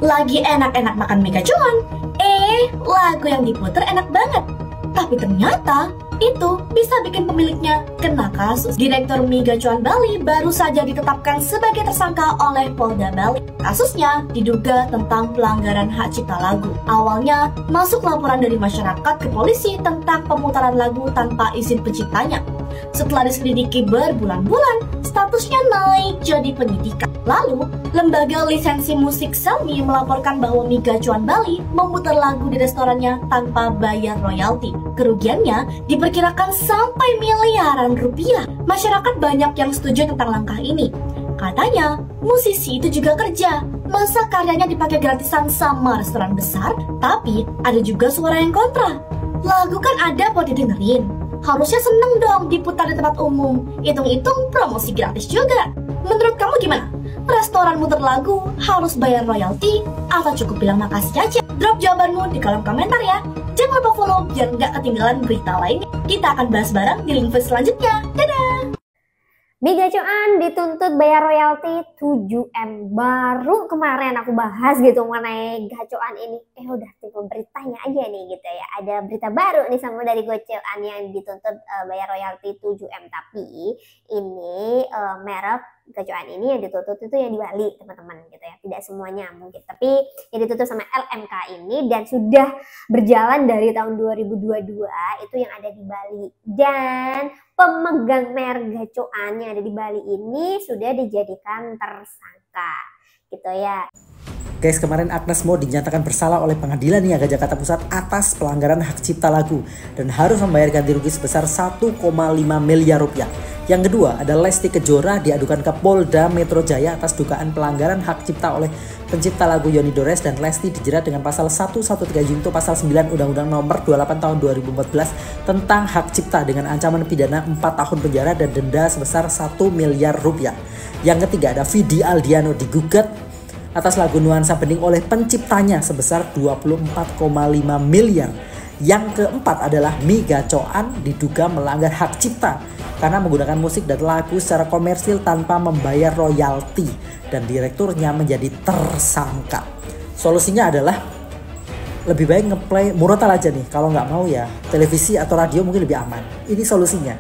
Lagi enak-enak makan mie gacoan, lagu yang diputer enak banget. Tapi ternyata itu bisa bikin pemiliknya kena kasus. Direktur Mie Gacoan Bali baru saja ditetapkan sebagai tersangka oleh Polda Bali. Kasusnya diduga tentang pelanggaran hak cipta lagu. Awalnya masuk laporan dari masyarakat ke polisi tentang pemutaran lagu tanpa izin penciptanya. Setelah diselidiki berbulan-bulan, statusnya naik jadi penyidikan. Lalu, lembaga lisensi musik Selmi melaporkan bahwa Mie Gacoan Bali memutar lagu di restorannya tanpa bayar royalti. Kerugiannya diperkirakan sampai miliaran rupiah. Masyarakat banyak yang setuju tentang langkah ini. Katanya, musisi itu juga kerja. Masa karyanya dipakai gratisan sama restoran besar? Tapi ada juga suara yang kontra. Lagu kan ada buat didengerin. Harusnya seneng dong diputar di tempat umum. Hitung-hitung promosi gratis juga. Menurut kamu gimana? Restoran muter lagu harus bayar royalti atau cukup bilang makasih aja? Drop jawabanmu di kolom komentar ya. Jangan lupa follow biar nggak ketinggalan berita lainnya. Kita akan bahas bareng di link selanjutnya. Dadah! Mie Gacoan dituntut bayar royalti 7M. Baru kemarin aku bahas gitu mengenai gacoan ini. Udah tipe beritanya aja nih gitu ya. Ada berita baru nih sama dari Gacoan yang dituntut bayar royalti 7M. Tapi ini merek gacoan ini yang dituntut itu yang di Bali teman-teman gitu ya. Tidak semuanya mungkin. Tapi yang dituntut sama LMK ini dan sudah berjalan dari tahun 2022 itu yang ada di Bali. Dan pemegang merek gacoan yang ada di Bali ini sudah dijadikan tersangka gitu ya. Guys, kemarin Agnes Mo dinyatakan bersalah oleh Pengadilan Niaga Jakarta Pusat atas pelanggaran hak cipta lagu dan harus membayar ganti rugi sebesar 1,5 miliar rupiah. Yang kedua ada Lesti Kejora diadukan ke Polda Metro Jaya atas dugaan pelanggaran hak cipta oleh pencipta lagu Yoni Dores, dan Lesti dijerat dengan pasal 113 junto pasal 9 Undang-Undang Nomor 28 Tahun 2014 tentang hak cipta dengan ancaman pidana 4 tahun penjara dan denda sebesar 1 miliar rupiah. Yang ketiga ada Vidi Aldiano digugat atas lagu Nuansa Bening oleh penciptanya sebesar 24,5 miliar. Yang keempat adalah Mie Gacoan diduga melanggar hak cipta karena menggunakan musik dan lagu secara komersil tanpa membayar royalti dan direkturnya menjadi tersangka. Solusinya adalah lebih baik ngeplay murotal aja nih. Kalau nggak mau ya televisi atau radio mungkin lebih aman. Ini solusinya.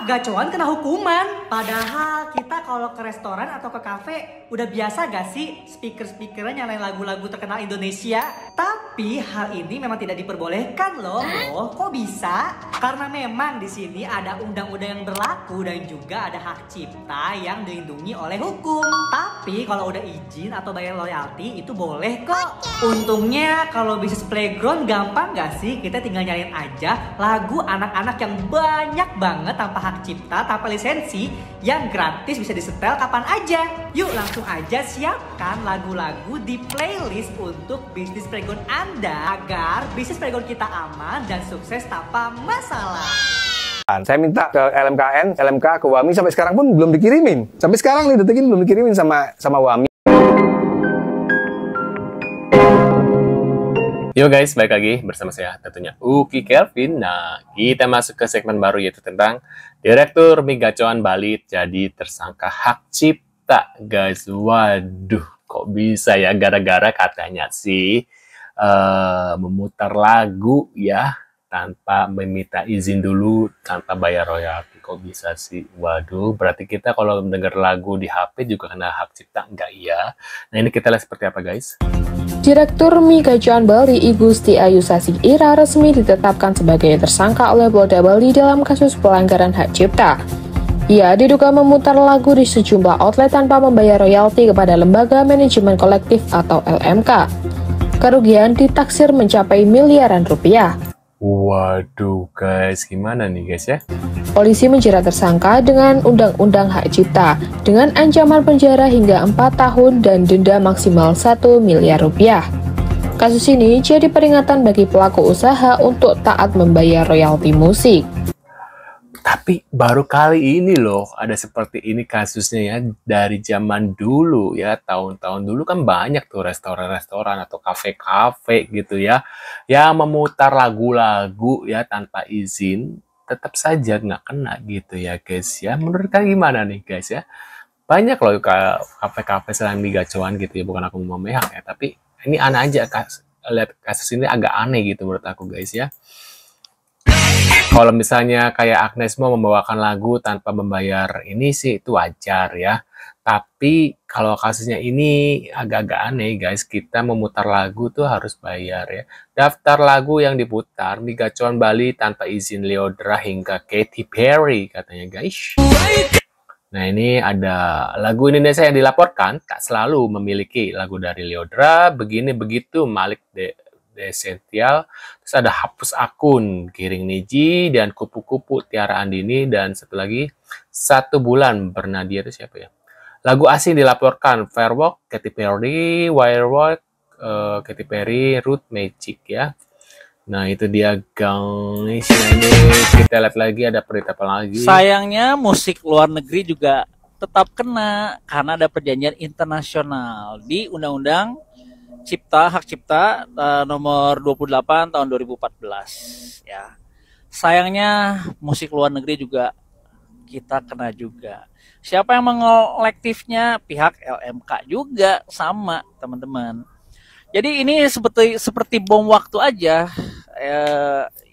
Gacoan kena hukuman. Padahal kita kalau ke restoran atau ke kafe udah biasa gak sih speaker-speakernya nyalain lagu-lagu terkenal Indonesia? Tapi hal ini memang tidak diperbolehkan loh. Kok bisa? Karena memang di sini ada undang-undang yang berlaku dan juga ada hak cipta yang dilindungi oleh hukum. Tapi kalau udah izin atau bayar royalti itu boleh kok. Untungnya kalau bisnis playground gampang gak sih? Kita tinggal nyalain aja lagu anak-anak yang banyak banget tanpa hak cipta, tanpa lisensi, yang gratis bisa disetel kapan aja. Yuk langsung aja siapkan lagu-lagu di playlist untuk bisnis playground Anda agar bisnis playground kita aman dan sukses tanpa masalah. Saya minta ke LMKN, LMK ke WAMI sampai sekarang pun belum dikirimin. Sampai sekarang nih detik ini belum dikirimin sama WAMI. Yo guys, balik lagi bersama saya tentunya Uki Kelvin. Nah, kita masuk ke segmen baru yaitu tentang Direktur Mie Gacoan Bali jadi tersangka hak cipta. Guys, waduh, kok bisa ya gara-gara katanya sih memutar lagu ya tanpa meminta izin dulu, tanpa bayar royalti. Kok bisa sih? Waduh, berarti kita kalau mendengar lagu di HP juga kena hak cipta, enggak ya? Nah, ini kita lihat seperti apa guys. Direktur Mie Gacoan Bali Igusti Ayu Sasih Ira resmi ditetapkan sebagai tersangka oleh Polda Bali dalam kasus pelanggaran hak cipta. Ia diduga memutar lagu di sejumlah outlet tanpa membayar royalti kepada Lembaga Manajemen Kolektif atau LMK. Kerugian ditaksir mencapai miliaran rupiah. Waduh guys, gimana nih guys ya? Polisi menjerat tersangka dengan Undang-Undang Hak Cipta dengan ancaman penjara hingga 4 tahun dan denda maksimal 1 miliar rupiah. Kasus ini jadi peringatan bagi pelaku usaha untuk taat membayar royalti musik. Tapi baru kali ini loh ada seperti ini kasusnya ya. Dari zaman dulu ya, tahun-tahun dulu kan banyak tuh restoran-restoran atau kafe-kafe gitu ya yang memutar lagu-lagu ya tanpa izin, tetap saja nggak kena gitu ya guys ya. Menurut kalian gimana nih guys ya? banyak loh kafe-kafe selain mie gacoan gitu ya, bukan aku mau memihak ya, tapi ini aneh aja, lihat kasus ini agak aneh gitu menurut aku guys ya. Kalau misalnya kayak Agnes Mo membawakan lagu tanpa membayar ini sih itu wajar ya. Tapi kalau kasusnya ini agak-agak aneh guys, kita memutar lagu tuh harus bayar ya. Daftar lagu yang diputar, mie gacoan Bali tanpa izin Lyodra hingga Katy Perry katanya guys. Nah ini ada lagu Indonesia yang dilaporkan tak selalu memiliki lagu dari Lyodra, begini begitu Malik Desential, terus ada hapus akun Giring Niji dan kupu-kupu Tiara Andini, dan satu lagi 1 bulan Bernadia itu siapa ya? Lagu asing dilaporkan Fairwalk, Katy Perry, Wirewalk, Katy Perry, Root Magic ya. Nah itu dia guys. Nah ini kita lihat lagi ada berita apa lagi. Sayangnya musik luar negeri juga tetap kena karena ada perjanjian internasional di Undang-Undang Hak Cipta nomor 28 tahun 2014 ya. Sayangnya musik luar negeri juga kita kena juga. Siapa yang mengolektifnya? Pihak LMK juga sama teman-teman. Jadi ini seperti bom waktu aja.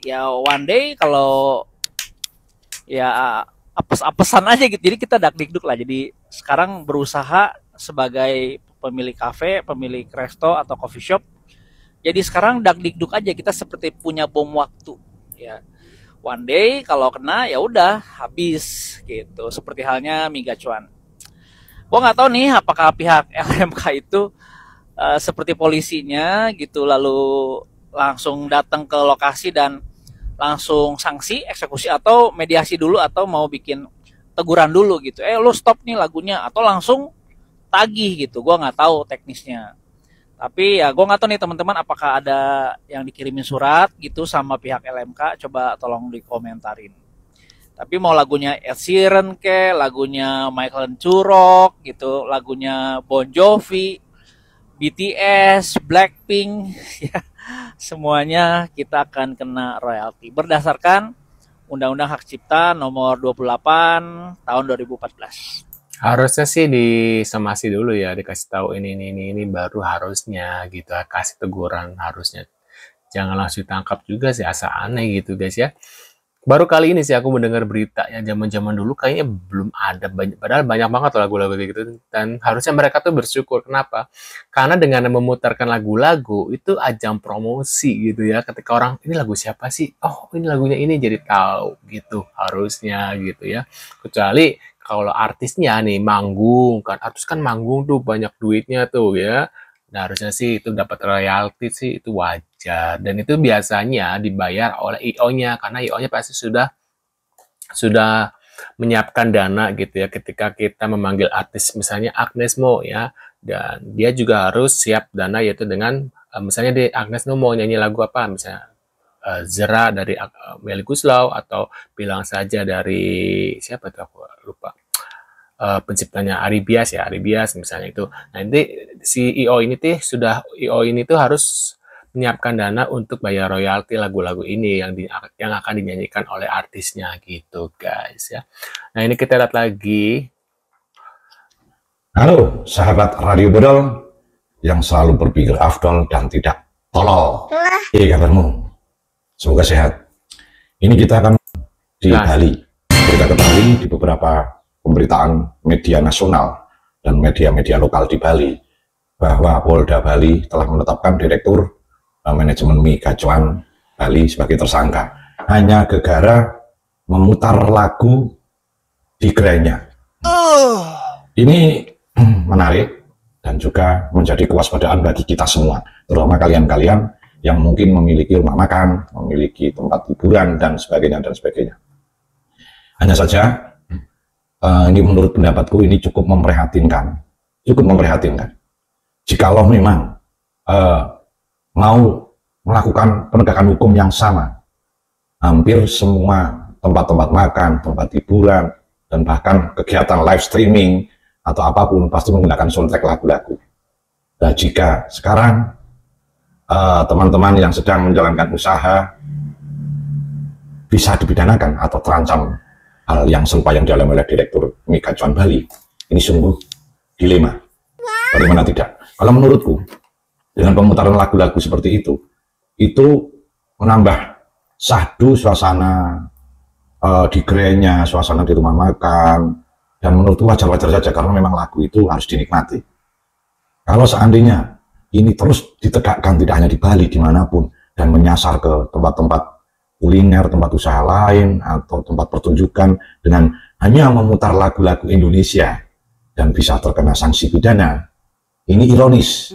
Ya one day kalau ya apes-apesan aja gitu. Jadi kita dak-dikduk lah. Jadi sekarang berusaha sebagai pemilik kafe, pemilik resto atau coffee shop. Jadi sekarang dak-dikduk aja, kita seperti punya bom waktu ya. One day kalau kena ya udah habis gitu. Seperti halnya mie gacoan. Gua nggak tahu nih apakah pihak LMK itu seperti polisinya gitu lalu langsung datang ke lokasi dan langsung sanksi eksekusi atau mediasi dulu atau mau bikin teguran dulu gitu. Lu stop nih lagunya atau langsung tagih gitu. Gua nggak tahu teknisnya. Tapi ya gua nggak tahu nih teman-teman apakah ada yang dikirimin surat gitu sama pihak LMK, coba tolong dikomentarin. Tapi mau lagunya Ed Sheeran ke, lagunya Michael Curok gitu, lagunya Bon Jovi, BTS, Blackpink, ya, semuanya kita akan kena royalti berdasarkan Undang-Undang Hak Cipta nomor 28 tahun 2014. Harusnya sih disemasi dulu ya, dikasih tahu ini baru harusnya gitu, kasih teguran harusnya. Jangan langsung ditangkap juga sih, asa aneh gitu guys ya. Baru kali ini sih aku mendengar berita ya, zaman-zaman dulu kayaknya belum ada, padahal banyak banget lagu-lagu kayak gitu, dan harusnya mereka tuh bersyukur. Kenapa? Karena dengan memutarkan lagu-lagu itu ajang promosi gitu ya, ketika orang ini lagu siapa sih, oh ini lagunya ini, jadi tahu gitu harusnya gitu ya. Kecuali kalau artisnya nih manggung kan, artis kan manggung tuh banyak duitnya tuh ya. Nah harusnya sih itu dapat royalti sih, itu wajar, dan itu biasanya dibayar oleh IO-nya karena IO-nya pasti sudah menyiapkan dana gitu ya ketika kita memanggil artis misalnya Agnes Mo ya, dan dia juga harus siap dana yaitu dengan misalnya di Agnes Mo mau nyanyi lagu apa misalnya Zera dari Melly Guslau atau Bilang Saja dari siapa tuh aku lupa, penciptanya Ari Bias ya, Ari Bias misalnya itu. Nah nanti si IO ini tuh harus menyiapkan dana untuk bayar royalti lagu-lagu ini yang akan dinyanyikan oleh artisnya gitu guys ya. Nah ini kita lihat lagi. Halo sahabat Radio Bodol yang selalu berpikir afdol dan tidak tolol. Kabarmu? Semoga sehat. Ini kita akan di Bali. Kita ketahui di beberapa pemberitaan media nasional dan media-media lokal di Bali bahwa Polda Bali telah menetapkan Direktur Manajemen Mie Gacoan Bali sebagai tersangka hanya gara-gara memutar lagu di gerainya. Ini menarik dan juga menjadi kewaspadaan bagi kita semua, terutama kalian-kalian yang mungkin memiliki rumah makan, memiliki tempat hiburan dan sebagainya dan sebagainya. Hanya saja ini menurut pendapatku ini cukup memprihatinkan, jikalau memang mau melakukan penegakan hukum yang sama, hampir semua tempat-tempat makan, tempat hiburan, dan bahkan kegiatan live streaming atau apapun pasti menggunakan soundtrack lagu-lagu. Nah jika sekarang teman-teman yang sedang menjalankan usaha bisa dipidanakan atau terancam hal yang serupa yang dialami oleh Direktur Mie Gacoan Bali, Ini sungguh dilema. Bagaimana tidak? Kalau menurutku, dengan pemutaran lagu-lagu seperti itu menambah syahdu suasana di gerainya, suasana di rumah makan, dan menurutku wajar-wajar saja karena memang lagu itu harus dinikmati. Kalau seandainya ini terus ditegakkan tidak hanya di Bali, dimanapun, dan menyasar ke tempat-tempat kuliner, tempat usaha lain, atau tempat pertunjukan dengan hanya memutar lagu-lagu Indonesia dan bisa terkena sanksi pidana, ini ironis.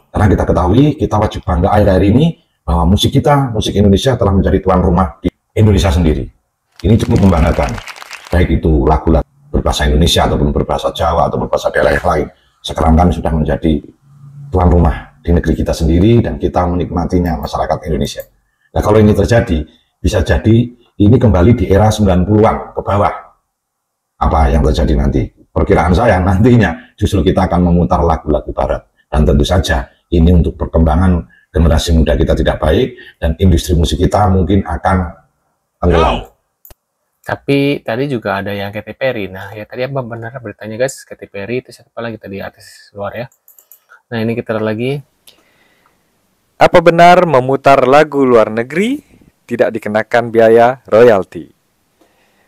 Karena kita ketahui, kita wajib bangga akhir-akhir ini bahwa musik kita, musik Indonesia telah menjadi tuan rumah di Indonesia sendiri. Ini cukup membanggakan, baik itu lagu-lagu berbahasa Indonesia ataupun berbahasa Jawa atau berbahasa daerah yang lain. Sekarang kan sudah menjadi tuan rumah di negeri kita sendiri dan kita menikmatinya, masyarakat Indonesia. Nah, kalau ini terjadi, bisa jadi ini kembali di era 90-an ke bawah. Apa yang terjadi nanti? Perkiraan saya nantinya justru kita akan memutar lagu-lagu barat. Dan tentu saja ini untuk perkembangan generasi muda kita tidak baik dan industri musik kita mungkin akan tenggelam. Tapi tadi juga ada yang Katy Perry. Nah, ya tadi apa benar beritanya guys? Katy Perry itu siapa lagi tadi artis luar ya? Nah, ini kita lihat lagi. Apa benar memutar lagu luar negeri tidak dikenakan biaya royalti?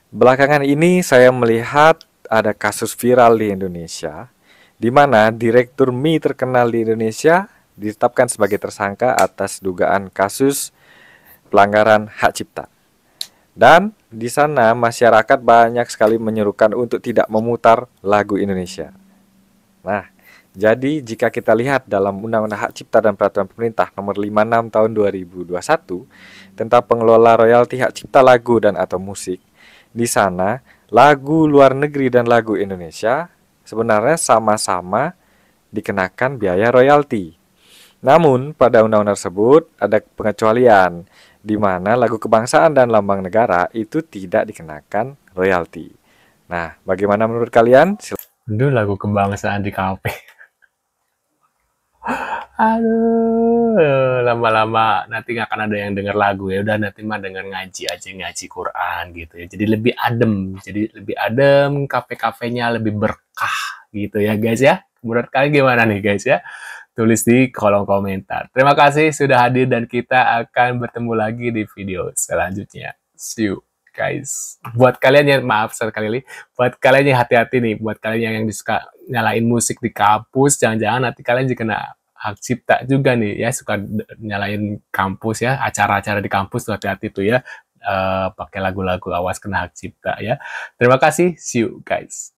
Belakangan ini saya melihat ada kasus viral di Indonesia, di mana direktur mie terkenal di Indonesia ditetapkan sebagai tersangka atas dugaan kasus pelanggaran hak cipta. Dan di sana masyarakat banyak sekali menyerukan untuk tidak memutar lagu Indonesia. Nah, jadi jika kita lihat dalam Undang-Undang Hak Cipta dan Peraturan Pemerintah Nomor 56 Tahun 2021 tentang pengelola royalti hak cipta lagu dan atau musik, di sana lagu luar negeri dan lagu Indonesia sebenarnya sama-sama dikenakan biaya royalti. Namun pada undang-undang tersebut ada pengecualian, di mana lagu kebangsaan dan lambang negara itu tidak dikenakan royalti. Nah, bagaimana menurut kalian? Aduh, lagu kebangsaan di kafe. Aduh, lama-lama nanti nggak akan ada yang denger lagu ya. Udah nanti mah denger ngaji aja, ngaji Quran gitu ya. Jadi lebih adem, kafe-kafenya lebih berkah gitu ya guys ya. Menurut kalian gimana nih guys ya? Tulis di kolom komentar. Terima kasih sudah hadir dan kita akan bertemu lagi di video selanjutnya. See you guys. Buat kalian yang buat kalian yang hati-hati nih, buat kalian yang suka nyalain musik di kampus, jangan-jangan nanti kalian juga kena hak cipta juga nih ya, suka nyalain kampus ya, acara-acara di kampus tuh hati-hati tuh ya, pakai lagu-lagu awas kena hak cipta ya. Terima kasih, see you guys.